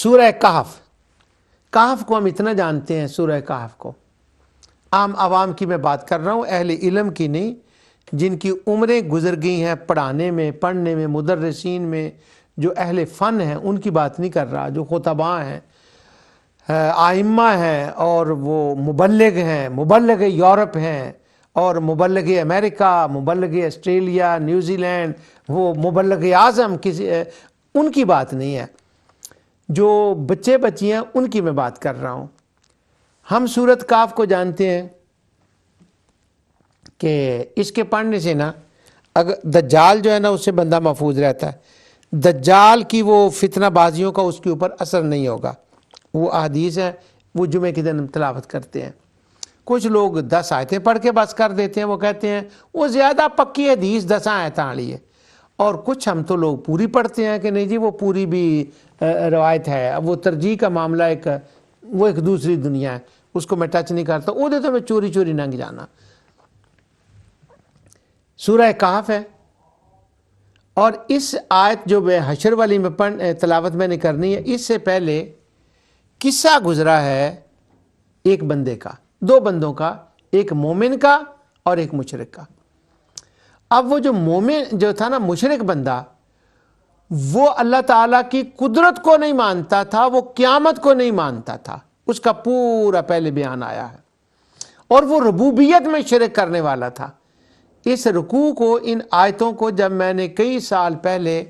سورہ کہف، کہف کو ہم اتنا جانتے ہیں، سورہ کہف کو عام عوام کی میں بات کر رہا ہوں، اہل علم کی نہیں، جن کی عمریں گزر گئی ہیں پڑھانے میں، پڑھنے میں، مدرسین میں، جو اہل فن ہیں ان کی بات نہیں کر رہا، جو خطباء ہیں، آئمہ ہیں، اور وہ مبلغ ہیں، مبلغ یورپ ہیں، اور مبلغ امریکہ، مبلغ آسٹریلیا، نیوزی لینڈ، وہ مبلغ اعظم کسی، ان کی بات نہیں ہے، جو بچے بچیاں ان کی میں بات کر رہا ہوں۔ ہم سورۃ کہف کو جانتے ہیں کہ اس کے پڑھنے سے نا اگر دجال جو ہے نا اس سے بندہ محفوظ رہتا ہے، دجال کی وہ فتنہ بازیوں کا اس کے اوپر اثر نہیں ہوگا، وہ احادیث ہے، وہ جمعے کے دن ہم تلاوت کرتے ہیں۔ کچھ لوگ 10 آیتیں پڑھ کے بس کر دیتے ہیں، وہ کہتے ہیں وہ زیادہ پکی حدیث 10 آیتیں والی ہے، اور کچھ ہم تو لوگ پوری پڑھتے ہیں کہ نہیں جی وہ پوری بھی روایت ہے، اب وہ ترجیح کا معاملہ وہ ایک دوسری دنیا ہے، اس کو میں ٹچ نہیں کرتا، وہ تو میں چوری چوری ننگ جانا۔ سورہ کہف ہے، اور اس آیت جو حشر والی میں تلاوت میں نے کرنی ہے، اس سے پہلے قصہ گزرا ہے ایک بندے کا، 2 بندوں کا، ایک مومن کا اور ایک مشرک کا۔ اب وہ جو مومن جو تھا نا، مشرک بندہ، وہ اللہ تعالیٰ کی قدرت کو نہیں مانتا تھا، وہ قیامت کو نہیں مانتا تھا، اس کا پورا پہلے بیان آیا ہے، اور وہ ربوبیت میں شرک کرنے والا تھا۔ اس رکوع کو، ان آیتوں کو جب میں نے کئی سال پہلے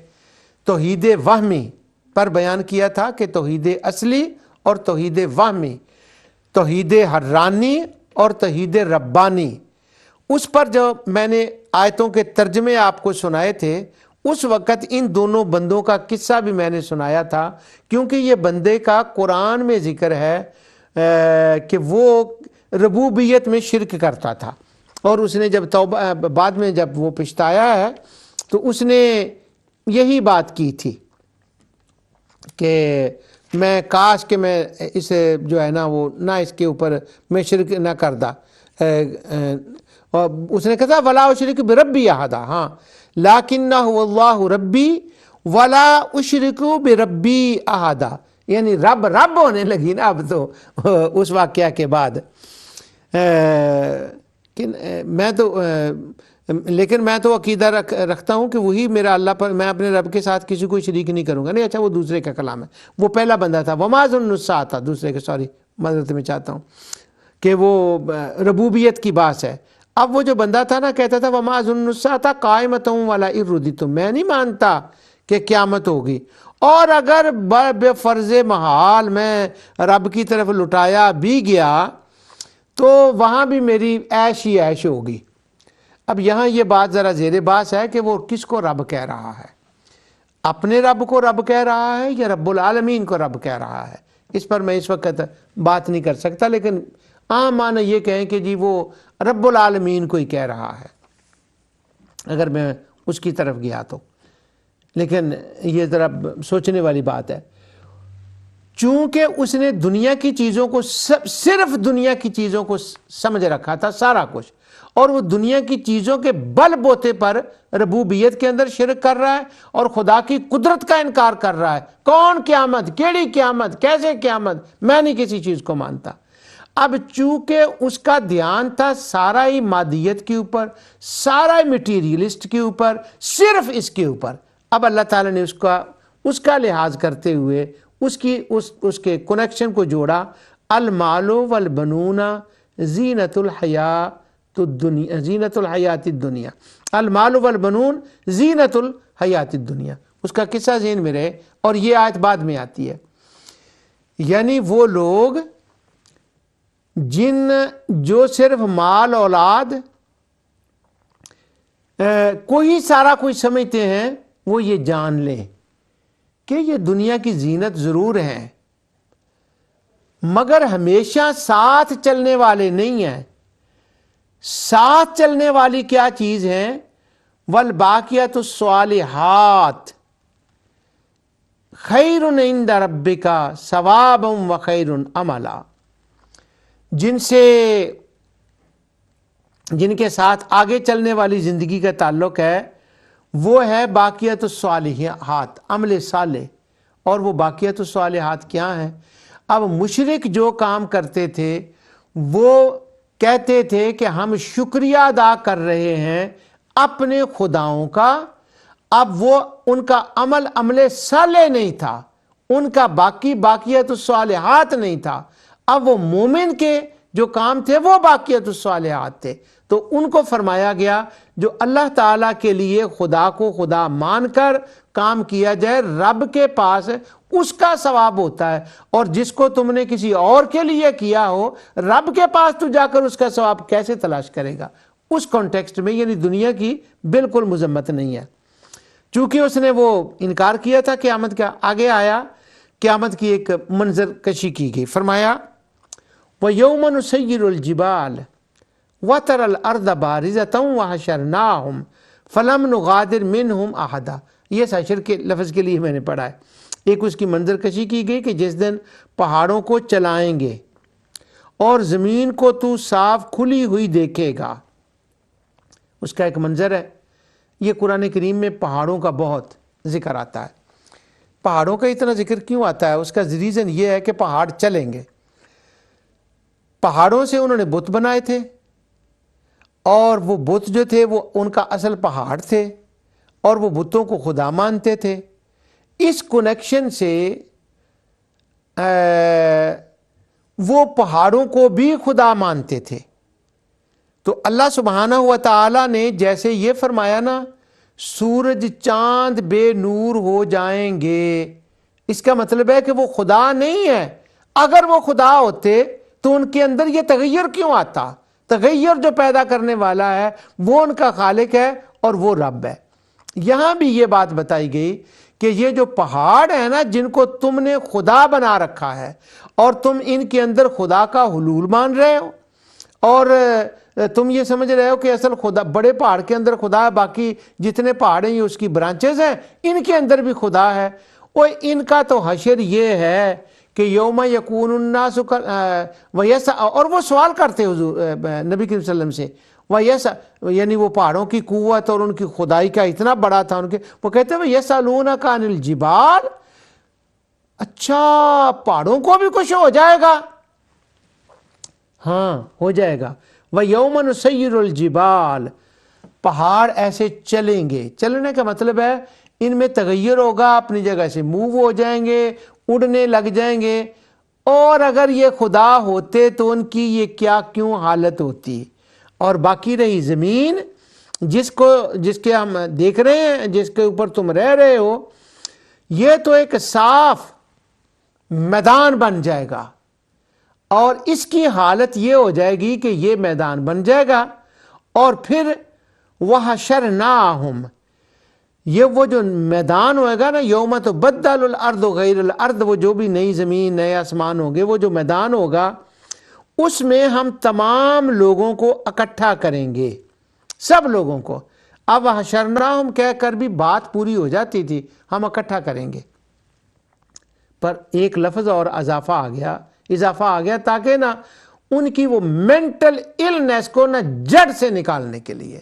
توحید وہمی پر بیان کیا تھا کہ توحید اصلی اور توحید وہمی، توحید حرانی اور توحید ربانی، اس پر جو میں نے آیتوں کے ترجمے آپ کو سنائے تھے، اس وقت ان دونوں بندوں کا قصہ بھی میں نے سنایا تھا، کیونکہ یہ بندے کا قرآن میں ذکر ہے کہ وہ ربوبیت میں شرک کرتا تھا، اور اس نے جب توبہ بعد میں جب وہ پچھتایا ہے تو اس نے یہی بات کی تھی کہ میں کاش کہ میں اسے جو ہے نا وہ نہ اس کے اوپر میں شرک نہ کردا، اور اس نے کہا ولا اشرک بربی احدا، ہاں لیکنہ اللہ ربی ولا اشرک بربی احدا، یعنی رب ہونے لگی نا اب تو اس واقعہ کے بعد۔ لیکن میں تو عقیدہ رکھتا ہوں کہ وہی میرا اللہ پر، میں اپنے رب کے ساتھ کسی کو شریک نہیں کروں گا۔ نہیں، اچھا وہ دوسرے کا کلام ہے، وہ پہلا بندہ تھا، وما ظن الساعۃ، دوسرے کے، سوری معذرت میں چاہتا ہوں کہ وہ ربوبیت کی بات ہے۔ اب وہ جو بندہ تھا نا کہتا تھا وما ظن الساعۃ قائمۃ ولئن رددت، میں نہیں مانتا کہ قیامت ہوگی، اور اگر بے فرض محال میں رب کی طرف لٹایا بھی گیا تو وہاں بھی میری عیش ہی عیش ہوگی۔ اب یہاں یہ بات ذرا زیر بحث ہے کہ وہ کس کو رب کہہ رہا ہے، اپنے رب کو رب کہہ رہا ہے یا رب العالمین کو رب کہہ رہا ہے، اس پر میں اس وقت بات نہیں کر سکتا، لیکن عام معنی یہ کہیں کہ جی وہ رب العالمین کو ہی کہہ رہا ہے اگر میں اس کی طرف گیا تو، لیکن یہ ذرا سوچنے والی بات ہے، چونکہ اس نے دنیا کی چیزوں کو صرف دنیا کی چیزوں کو سمجھ رکھا تھا سارا کچھ، اور وہ دنیا کی چیزوں کے بل بوتے پر ربوبیت کے اندر شرک کر رہا ہے اور خدا کی قدرت کا انکار کر رہا ہے۔ کون قیامت، کیڑی قیامت، کیسے قیامت، میں نہیں کسی چیز کو مانتا۔ اب چونکہ اس کا دھیان تھا سارا ہی مادیت کے اوپر، سارا ہی مٹیریلسٹ کے اوپر، صرف اس کے اوپر، اب اللہ تعالیٰ نے اس کا لحاظ کرتے ہوئے اس کے کنیکشن کو جوڑا، المال والبنون زینت الحیات الدنیا، المال والبنون زینت الحیات الدنیا، اس کا قصہ ذہن میں رہے، اور یہ آیت بعد میں آتی ہے، یعنی وہ لوگ جو صرف مال اولاد کوئی سارا کچھ سمجھتے ہیں، وہ یہ جان لیں کہ یہ دنیا کی زینت ضرور ہے، مگر ہمیشہ ساتھ چلنے والے نہیں ہیں۔ ساتھ چلنے والی کیا چیز ہے؟ والباقیات الصالحات خیر عند ربک ثوابا وخیر عملا، جن کے ساتھ آگے چلنے والی زندگی کا تعلق ہے وہ ہے باقیات الصالحات، عمل صالح، اور وہ باقیات الصالحات کیا ہیں؟ اب مشرک جو کام کرتے تھے وہ کہتے تھے کہ ہم شکریہ ادا کر رہے ہیں اپنے خداؤں کا. اب وہ ان کا عمل صالح نہیں تھا، ان کا باقیات الصالحات نہیں تھا. اب وہ مومن کے جو کام تھے وہ باقیات الصالحات تھے. تو ان کو فرمایا گیا جو اللہ تعالیٰ کے لیے خدا کو خدا مان کر کام کیا جائے رب کے پاس اس کا ثواب ہوتا ہے، اور جس کو تم نے کسی اور کے لیے کیا ہو رب کے پاس تو جا کر اس کا ثواب کیسے تلاش کرے گا؟ اس کانٹیکسٹ میں یعنی دنیا کی بالکل مذمت نہیں ہے. چونکہ اس نے وہ انکار کیا تھا قیامت کا. آگے آیا قیامت کی ایک منظر کشی کی گئی. فرمایا وَيَوْمَ نُسَيِّرُ الْجِبَالَ وَتَرَى الْأَرْضَ بَارِزَةً وَحَشَرْنَاهُمْ فَلَمْ نُغَادِرْ مِنْهُمْ أَحَدًا. یہ حشر کے لفظ کے لیے میں نے پڑھا ہے. ایک اس کی منظر کشی کی گئی کہ جس دن پہاڑوں کو چلائیں گے اور زمین کو تو صاف کھلی ہوئی دیکھے گا. اس کا ایک منظر ہے. یہ قرآن کریم میں پہاڑوں کا بہت ذکر آتا ہے. پہاڑوں کا اتنا ذکر کیوں آتا ہے؟ اس کا ریزن یہ ہے کہ پہاڑ چلیں گے. پہاڑوں سے انہوں نے بت بنائے تھے اور وہ بت جو تھے وہ ان کا اصل پہاڑ تھے اور وہ بتوں کو خدا مانتے تھے. اس کنیکشن سے وہ پہاڑوں کو بھی خدا مانتے تھے. تو اللہ سبحانہ و تعالیٰ نے جیسے یہ فرمایا نا سورج چاند بے نور ہو جائیں گے، اس کا مطلب ہے کہ وہ خدا نہیں ہے. اگر وہ خدا ہوتے تو ان کے اندر یہ تغیر کیوں آتا؟ تغیر جو پیدا کرنے والا ہے وہ ان کا خالق ہے اور وہ رب ہے. یہاں بھی یہ بات بتائی گئی کہ یہ جو پہاڑ ہیں نا جن کو تم نے خدا بنا رکھا ہے اور تم ان کے اندر خدا کا حلول مان رہے ہو اور تم یہ سمجھ رہے ہو کہ اصل خدا بڑے پہاڑ کے اندر خدا ہے، باقی جتنے پہاڑ ہیں یہ اس کی برانچز ہیں، ان کے اندر بھی خدا ہے. اور ان کا تو حشر یہ ہے کہ یوم یکون الناس ویسا، اور وہ سوال کرتے حضور نبی کریم صلی اللہ علیہ وسلم سے ویسا، یعنی وہ پہاڑوں کی قوت اور ان کی خدائی کا اتنا بڑا تھا ان کے، وہ کہتے ہیں وَيَسْأَلُونَكَ عَنِ الْجِبَالِ. اچھا پہاڑوں کو بھی کچھ ہو جائے گا؟ ہاں ہو جائے گا. وَيَوْمَ نُسَيِّرُ الْجِبَالِ، پہاڑ ایسے چلیں گے. چلنے کا مطلب ہے ان میں تغیر ہوگا، اپنی جگہ سے موو ہو جائیں گے، اڑنے لگ جائیں گے. اور اگر یہ خدا ہوتے تو ان کی یہ کیا کیوں حالت ہوتی؟ اور باقی رہی زمین جس کے ہم دیکھ رہے ہیں، جس کے اوپر تم رہ رہے ہو، یہ تو ایک صاف میدان بن جائے گا اور اس کی حالت یہ ہو جائے گی کہ یہ میدان بن جائے گا. اور پھر وَحَشَرْنَاهُمْ، یہ وہ جو میدان ہوئے گا نا یوم تبدل الارض غیر الارض، وہ جو بھی نئی زمین نئے آسمان ہوں گے، وہ جو میدان ہوگا اس میں ہم تمام لوگوں کو اکٹھا کریں گے، سب لوگوں کو. اب حشرناہم کہہ کر بھی بات پوری ہو جاتی تھی، ہم اکٹھا کریں گے، پر ایک لفظ اور اضافہ آ گیا تاکہ نا ان کی وہ مینٹل النس کو نا جڑ سے نکالنے کے لیے.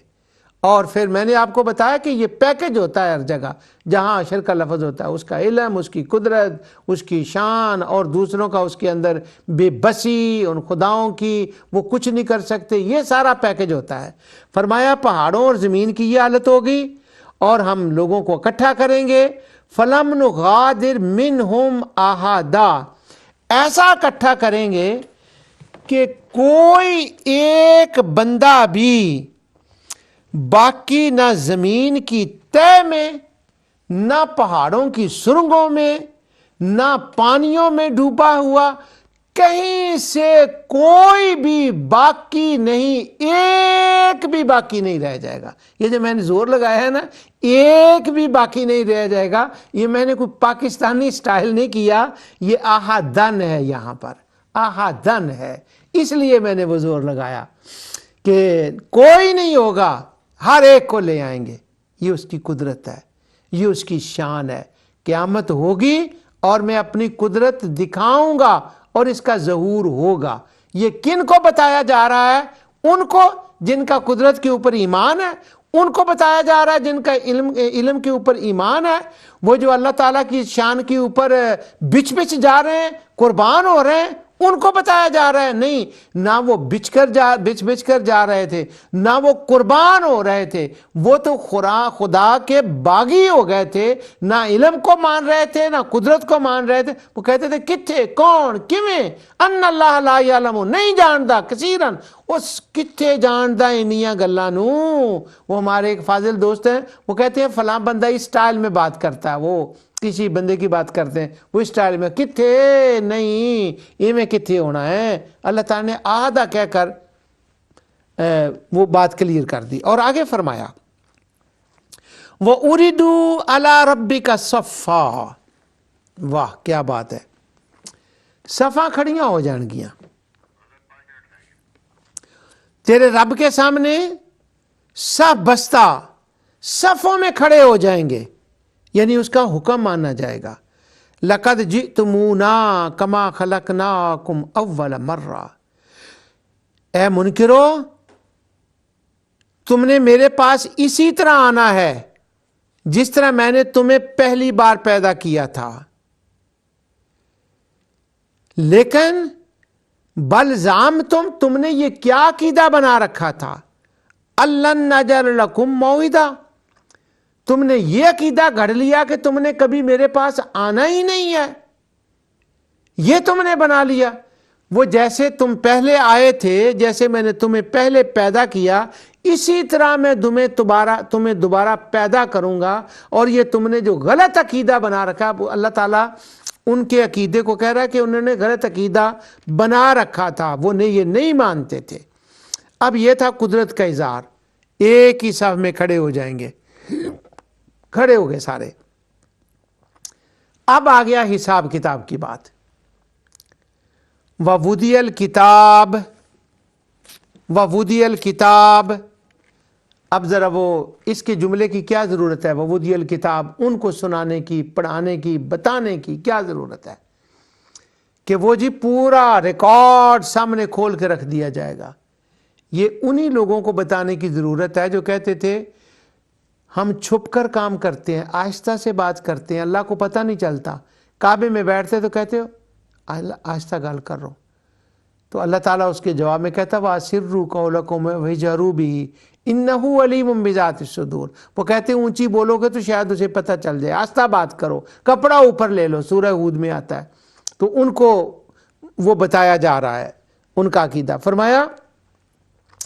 اور پھر میں نے آپ کو بتایا کہ یہ پیکج ہوتا ہے ہر جگہ جہاں حشر کا لفظ ہوتا ہے، اس کا علم، اس کی قدرت، اس کی شان، اور دوسروں کا اس کے اندر بے بسی، ان خداؤں کی وہ کچھ نہیں کر سکتے، یہ سارا پیکج ہوتا ہے. فرمایا پہاڑوں اور زمین کی یہ حالت ہوگی اور ہم لوگوں کو اکٹھا کریں گے. فَلَمْ نُغَادِرْ مِنْهُمْ أَحَدًا، ایسا اکٹھا کریں گے کہ کوئی ایک بندہ بھی باقی نہ زمین کی تہ میں، نہ پہاڑوں کی سرنگوں میں، نہ پانیوں میں ڈوبا ہوا، کہیں سے کوئی بھی باقی نہیں، ایک بھی باقی نہیں رہ جائے گا. یہ جو میں نے زور لگایا ہے نا ایک بھی باقی نہیں رہ جائے گا، یہ میں نے کوئی پاکستانی سٹائل نہیں کیا، یہ احدن ہے، یہاں پر احدن ہے، اس لیے میں نے وہ زور لگایا کہ کوئی نہیں ہوگا، ہر ایک کو لے آئیں گے. یہ اس کی قدرت ہے، یہ اس کی شان ہے. قیامت ہوگی اور میں اپنی قدرت دکھاؤں گا اور اس کا ظہور ہوگا. یہ کن کو بتایا جا رہا ہے؟ ان کو جن کا قدرت کے اوپر ایمان ہے، ان کو بتایا جا رہا ہے جن کا علم کے اوپر ایمان ہے، وہ جو اللہ تعالیٰ کی شان کے اوپر بچ جا رہے ہیں، قربان ہو رہے ہیں، ان کو بتایا جا رہا ہے؟ نہیں، نہ وہ بچ کر جا رہے تھے، نہ وہ قربان ہو رہے تھے، وہ تو خدا کے باغی ہو گئے تھے، نہ علم کو مان رہے تھے نہ قدرت کو مان رہے تھے۔ وہ کہتے تھے کتھے، کون، کیویں، ان اللہ لا یعلم، نہیں جاندا کثیرن، اس کتھے جاندا انیاں گلاں نو۔ وہ ہمارے ایک فاضل دوست ہیں، وہ کہتے ہیں فلاں بندہ اس سٹائل میں بات کرتا ہے، وہ کسی بندے کی بات کرتے ہیں وہ اس سٹائل میں، کتھے نہیں، یہ میں کتھے ہونا ہے۔ اللہ تعالیٰ نے آدھا کہہ کر وہ بات کلیئر کر دی، اور آگے فرمایا وَأُرِدُوا عَلَىٰ رَبِّكَ صَفًّا، واہ کیا بات ہے، صفاں کھڑیاں ہو جان گیاں تیرے رب کے سامنے، صف بستہ صفوں میں کھڑے ہو جائیں گے، یعنی اس کا حکم مانا جائے گا۔ لَقَدْ جِئْتُمُونَا كَمَا خَلَقْنَاكُمْ أَوَّلَ مَرَّةٍ، اے منکرو تم نے میرے پاس اسی طرح آنا ہے جس طرح میں نے تمہیں پہلی بار پیدا کیا تھا، لیکن بل زعمتم، تم نے یہ کیا عقیدہ بنا رکھا تھا، أَلَّن نَّجْعَلَ لَكُم مَّوْعِدًا، تم نے یہ عقیدہ گھڑ لیا کہ تم نے کبھی میرے پاس آنا ہی نہیں ہے، یہ تم نے بنا لیا۔ وہ جیسے تم پہلے آئے تھے، جیسے میں نے تمہیں پہلے پیدا کیا، اسی طرح میں تمہیں دوبارہ پیدا کروں گا۔ اور یہ تم نے جو غلط عقیدہ بنا رکھا، اللہ تعالیٰ ان کے عقیدے کو کہہ رہا ہے کہ انہوں نے غلط عقیدہ بنا رکھا تھا، وہ یہ نہیں مانتے تھے۔ اب یہ تھا قدرت کا اظہار، ایک ہی صف میں کھڑے ہو جائیں گے، کھڑے ہو گئے سارے۔ اب آ گیا حساب کتاب کی بات۔ وَوُضِعَ الْكِتَابُ، وَوُضِعَ الْكِتَابُ، اب ذرا وہ اس کے جملے کی کیا ضرورت ہے؟ وَوُضِعَ الْكِتَابُ، ان کو سنانے کی، پڑھانے کی، بتانے کی کیا ضرورت ہے کہ وہ جی پورا ریکارڈ سامنے کھول کے رکھ دیا جائے گا؟ یہ انہی لوگوں کو بتانے کی ضرورت ہے جو کہتے تھے ہم چھپ کر کام کرتے ہیں، آہستہ سے بات کرتے ہیں، اللہ کو پتہ نہیں چلتا۔ کعبے میں بیٹھتے تو کہتے ہو آہستہ گال کر رہو، تو اللہ تعالیٰ اس کے جواب میں کہتا وَأَسِرُّوا قَوْلَكُمْ وَاجْهَرُوا بِهِ إِنَّهُ عَلِيمٌ بِذَاتِ الصُّدُورِ، وہ کہتے ہیں اونچی بولو گے تو شاید اسے پتہ چل جائے، آہستہ بات کرو، کپڑا اوپر لے لو، سورہ ہود میں آتا ہے۔ تو ان کو وہ بتایا جا رہا ہے ان کا عقیدہ۔ فرمایا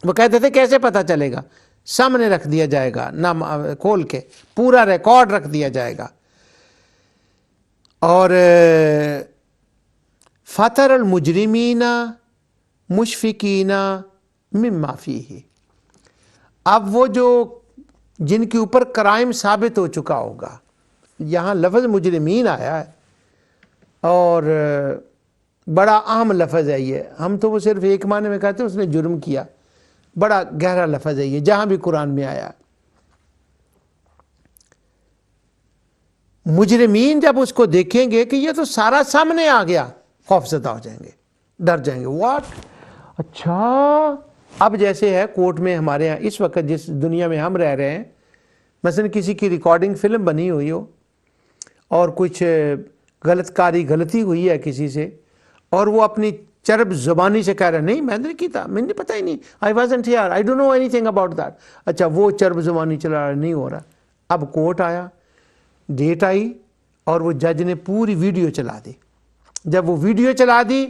وہ کہتے تھے کیسے پتہ چلے گا؟ سامنے رکھ دیا جائے گا، نام کھول کے پورا ریکارڈ رکھ دیا جائے گا۔ اور فَتَرَ الْمُجْرِمِينَ مُشْفِقِينَ مِمَّا فِيهِ، اب وہ جو جن کے اوپر کرائم ثابت ہو چکا ہوگا، یہاں لفظ مجرمین آیا ہے اور بڑا عام لفظ ہے یہ، ہم تو وہ صرف ایک معنی میں کہتے ہیں اس نے جرم کیا، بڑا گہرا لفظ ہے یہ جہاں بھی قرآن میں آیا۔ مجرمین جب اس کو دیکھیں گے کہ یہ تو سارا سامنے آ گیا، خوف زدہ ہو جائیں گے، ڈر جائیں گے۔ واٹ، اچھا، اب جیسے ہے کورٹ میں ہمارے ہاں اس وقت جس دنیا میں ہم رہ رہے ہیں، مثلا کسی کی ریکارڈنگ فلم بنی ہوئی ہو اور کچھ غلطی ہوئی ہے کسی سے، اور وہ اپنی چرب زبانی سے کہہ رہا ہے نہیں میں نے کی تھا، مجھے پتہ ہی نہیں، I wasn't here, I don't know anything about that۔ اچھا وہ چرب زبانی چلا رہا ہے، نہیں ہو رہا۔ اب کورٹ آیا، ڈیٹ آئی، اور وہ جج نے پوری ویڈیو چلا دی۔ جب وہ ویڈیو چلا دی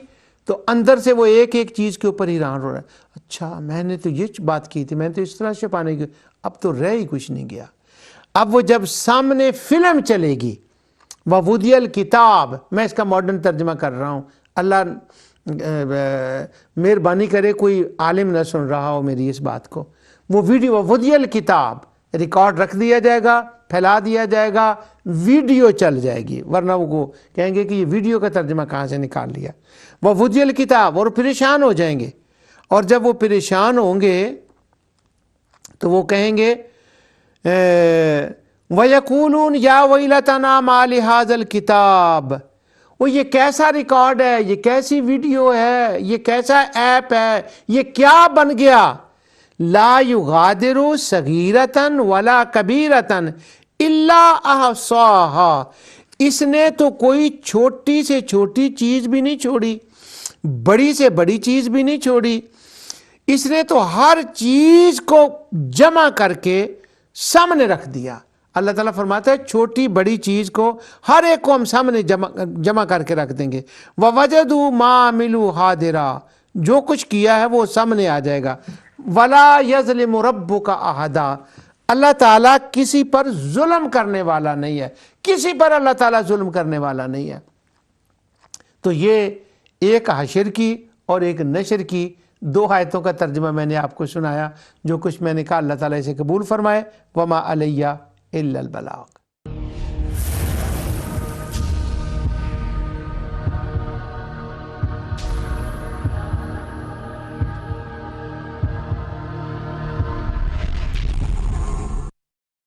تو اندر سے وہ ایک ایک چیز کے اوپر حیران ہو رہا ہے، اچھا میں نے تو یہ بات کی تھی، میں نے تو اس طرح چھپانے کی، اب تو رہ ہی کچھ نہیں گیا۔ اب وہ جب سامنے فلم چلے گی، وَوُضِعَ الْكِتَابُ، میں اس کا ماڈرن ترجمہ کر رہا ہوں، اللہ مہربانی کرے کوئی عالم نہ سن رہا ہو میری اس بات کو۔ وہ ویڈیو وَوُضِعَ الْكِتَابُ، ریکارڈ رکھ دیا جائے گا، پھیلا دیا جائے گا، ویڈیو چل جائے گی، ورنہ وہ کہیں گے کہ یہ ویڈیو کا ترجمہ کہاں سے نکال لیا۔ وَوُضِعَ الْكِتَابُ، اور پریشان ہو جائیں گے، اور جب وہ پریشان ہوں گے تو وہ کہیں گے وَيَقُولُونَ يَا وَيْلَتَنَا مَا لِهَذَا الْكِتَابِ، وہ یہ کیسا ریکارڈ ہے، یہ کیسی ویڈیو ہے، یہ کیسا ایپ ہے، یہ کیا بن گیا، لا یغادر صغیرتن ولا کبیرتن الا احصاہا، اس نے تو کوئی چھوٹی سے چھوٹی چیز بھی نہیں چھوڑی، بڑی سے بڑی چیز بھی نہیں چھوڑی، اس نے تو ہر چیز کو جمع کر کے سامنے رکھ دیا۔ اللہ تعالیٰ فرماتا ہے چھوٹی بڑی چیز کو ہر ایک کو ہم سامنے جمع کر کے رکھ دیں گے۔ وَوَجَدُوا مَا عَمِلُوا حَاضِرًا، جو کچھ کیا ہے وہ سامنے آ جائے گا۔ وَلَا يَظْلِمُ رَبُّكَ أَحَدًا، اللہ تعالیٰ کسی پر ظلم کرنے والا نہیں ہے، کسی پر اللہ تعالیٰ ظلم کرنے والا نہیں ہے۔ تو یہ ایک حشر کی اور ایک نشر کی دو آیتوں کا ترجمہ میں نے آپ کو سنایا۔ جو کچھ میں نے کہا اللہ تعالیٰ اسے قبول فرمائے۔ وما علیہ الا البلاغ۔